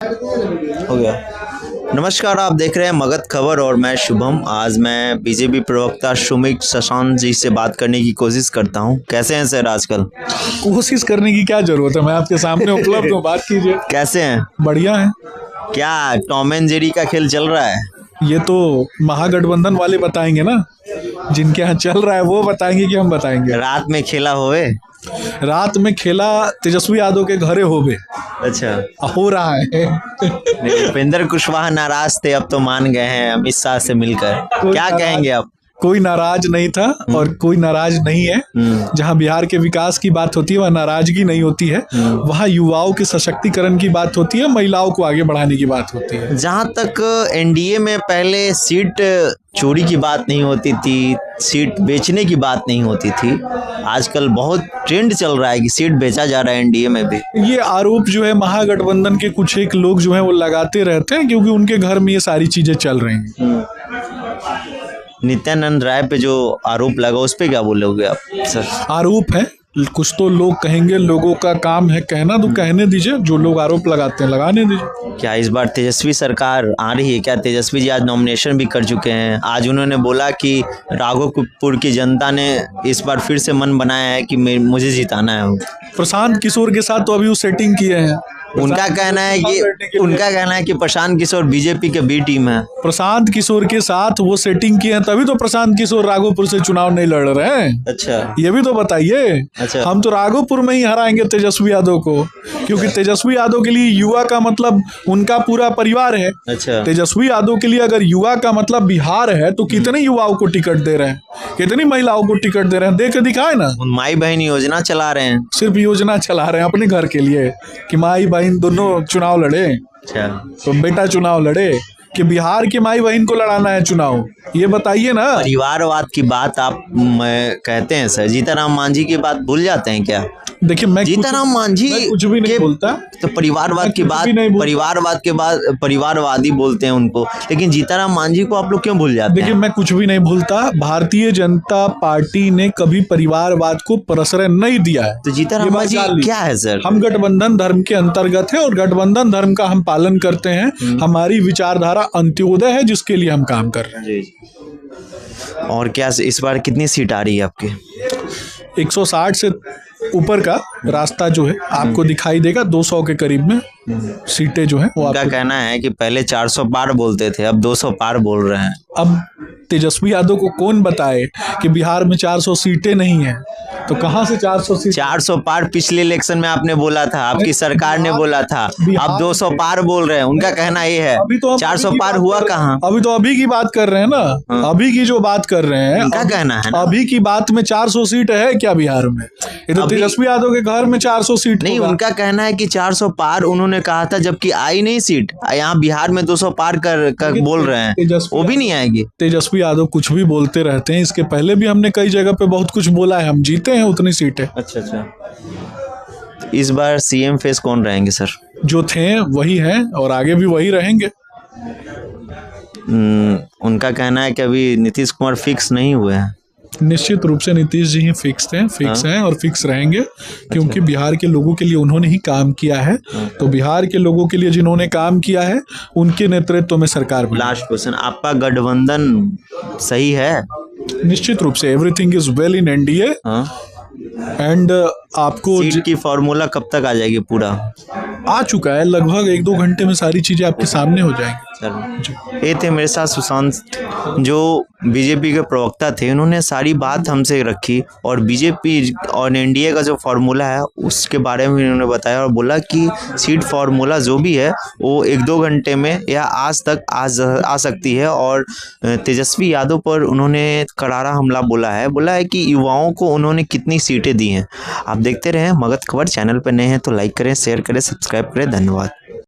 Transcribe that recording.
हो गया। नमस्कार, आप देख रहे हैं मगध खबर और मैं शुभम। आज मैं बीजेपी प्रवक्ता सुमित शशांक जी से बात करने की कोशिश करता हूं। कैसे हैं सर आजकल? कोशिश करने की क्या जरूरत है, मैं आपके सामने उपलब्ध हूँ, बात कीजिए। कैसे हैं? बढ़िया है। क्या टॉम एंड जेरी का खेल चल रहा है? ये तो महागठबंधन वाले बताएंगे ना, जिनके यहाँ चल रहा है वो बताएंगे कि हम बताएंगे। रात में खेला होवे? रात में खेला तेजस्वी यादव के घरे होवे। अच्छा, हो रहा है। उपेंद्र कुशवाहा नाराज थे, अब तो मान गए हैं अमित शाह से मिलकर। क्या कहेंगे आप? कोई नाराज नहीं था और कोई नाराज नहीं है। जहां बिहार के विकास की बात होती है वह नाराजगी नहीं होती है। वहां युवाओं के सशक्तिकरण की बात होती है, महिलाओं को आगे बढ़ाने की बात होती है। जहां तक एनडीए में पहले सीट चोरी की बात नहीं होती थी, सीट बेचने की बात नहीं होती थी, आजकल बहुत ट्रेंड चल रहा है कि सीट बेचा जा रहा है एनडीए में भी। ये आरोप जो है महागठबंधन के कुछ एक लोग जो है वो लगाते रहते हैं, क्योंकि उनके घर में ये सारी चीजें चल रही हैं। नित्यानंद राय पे जो आरोप लगा उस पे क्या बोलोगे आप सर? आरोप है, कुछ तो लोग कहेंगे, लोगों का काम है कहना, तो कहने दीजिए। जो लोग आरोप लगाते हैं लगाने दीजिए। क्या इस बार तेजस्वी सरकार आ रही है? क्या तेजस्वी जी आज नॉमिनेशन भी कर चुके हैं? आज उन्होंने बोला कि राघोपुर की जनता ने इस बार फिर से मन बनाया है कि मुझे जिताना है। प्रशांत किशोर के साथ तो अभी वो सेटिंग किए हैं। उनका कहना है कि प्रशांत किशोर बीजेपी के बी टीम है। प्रशांत किशोर के साथ वो सेटिंग किए हैं, तभी तो प्रशांत किशोर राघोपुर से चुनाव नहीं लड़ रहे हैं। अच्छा, ये भी तो बताइए। अच्छा, हम तो राघोपुर में ही हराएंगे तेजस्वी यादव को, क्योंकि तेजस्वी यादव के लिए युवा का मतलब उनका पूरा परिवार है। अच्छा, तेजस्वी यादव के लिए अगर युवा का मतलब बिहार है तो कितने युवाओं को टिकट दे रहे हैं, कितनी महिलाओं को टिकट दे रहे हैं, दे के दिखाए ना। माई बहन योजना चला रहे हैं। सिर्फ योजना चला रहे हैं अपने घर के लिए कि माई बहन दोनों चुनाव लड़े। अच्छा, तो बेटा चुनाव लड़े कि बिहार की माई बहन को लड़ाना है चुनाव, ये बताइए ना। परिवारवाद की बात आप कहते हैं सर, जीतनराम मांझी की बात भूल जाते हैं क्या? देखिए, मैं जीतनराम मांझी कुछ भी नहीं बोलता। तो परिवारवाद की बात, परिवारवादी बोलते हैं उनको, लेकिन जीतनराम मांझी को आप लोग क्यों भूल जाते हैं? देखिए, मैं कुछ भी नहीं भूलता। भारतीय जनता पार्टी ने कभी परिवारवाद को प्रश्रय नहीं दिया है। तो जीतनराम मांझी क्या है सर? हम गठबंधन धर्म के अंतर्गत है और गठबंधन धर्म का हम पालन करते हैं। हमारी विचारधारा अंत्योदय है, जिसके लिए हम काम कर रहे हैं। और क्या इस बार कितनी सीट आ रही है आपकी? 160 से ऊपर का रास्ता जो है आपको दिखाई देगा। 200 के करीब में सीटें जो है वो आपका कहना है कि पहले 400 पार बोलते थे, अब 200 पार बोल रहे हैं। अब तेजस्वी यादव को कौन बताए कि बिहार में 400 सीटें नहीं है, तो कहां से 400 सीट? 400 पार पिछले इलेक्शन में आपने बोला था, आपकी सरकार ने बोला था। अब 200 पार बोल रहे हैं, उनका कहना ये है। अभी तो 400 पार हुआ कहाँ? अभी तो अभी की बात कर रहे हैं ना। अभी की जो बात कर रहे हैं, उनका कहना है अभी की बात में 400 सीट है क्या बिहार में? ये तो तेजस्वी यादव के घर में 400 सीट नहीं। उनका कहना है कि 400 पार उन्होंने कहा था, जबकि आई नहीं सीट। यहाँ बिहार में 200 पार कर बोल रहे हैं, वो भी नहीं आएगी। तेजस्वी यादव कुछ भी बोलते रहते हैं। इसके पहले भी हमने कई जगह पे बहुत कुछ बोला है, हम जीते हैं उतनी सीटें। अच्छा, अच्छा। इस बार सीएम फेस कौन रहेंगे सर? जो थे वही हैं और आगे भी वही रहेंगे। उनका कहना है कि अभी नीतीश कुमार फिक्स नहीं हुए हैं। निश्चित रूप से नीतीश जी ही फिक्स हैं और फिक्स रहेंगे, क्योंकि बिहार के लोगों के लिए उन्होंने ही काम किया है। तो बिहार के लोगों के लिए जिन्होंने काम किया है उनके नेतृत्व में सरकार बनी। लास्ट क्वेश्चन, आपका गठबंधन सही है? निश्चित रूप से everything is well in NDA. And आपको सीट की फॉर्मूला कब तक आ जाएगी? पूरा आ चुका है, लगभग 1-2 घंटे में सारी चीजें आपके सामने हो जाएंगी। ये थे मेरे साथ सुशांत, जो बीजेपी के प्रवक्ता थे। उन्होंने सारी बात हमसे रखी और बीजेपी और एनडीए का जो फार्मूला है उसके बारे में उन्होंने बताया और बोला कि सीट फार्मूला जो भी है वो 1-2 घंटे में या आज तक आ सकती है। और तेजस्वी यादव पर उन्होंने करारा हमला बोला है कि युवाओं को उन्होंने कितनी सीटें दी हैं। आप देखते रहें मगध खबर। चैनल पर नए हैं तो लाइक करें, शेयर करें, सब्सक्राइब करें। धन्यवाद।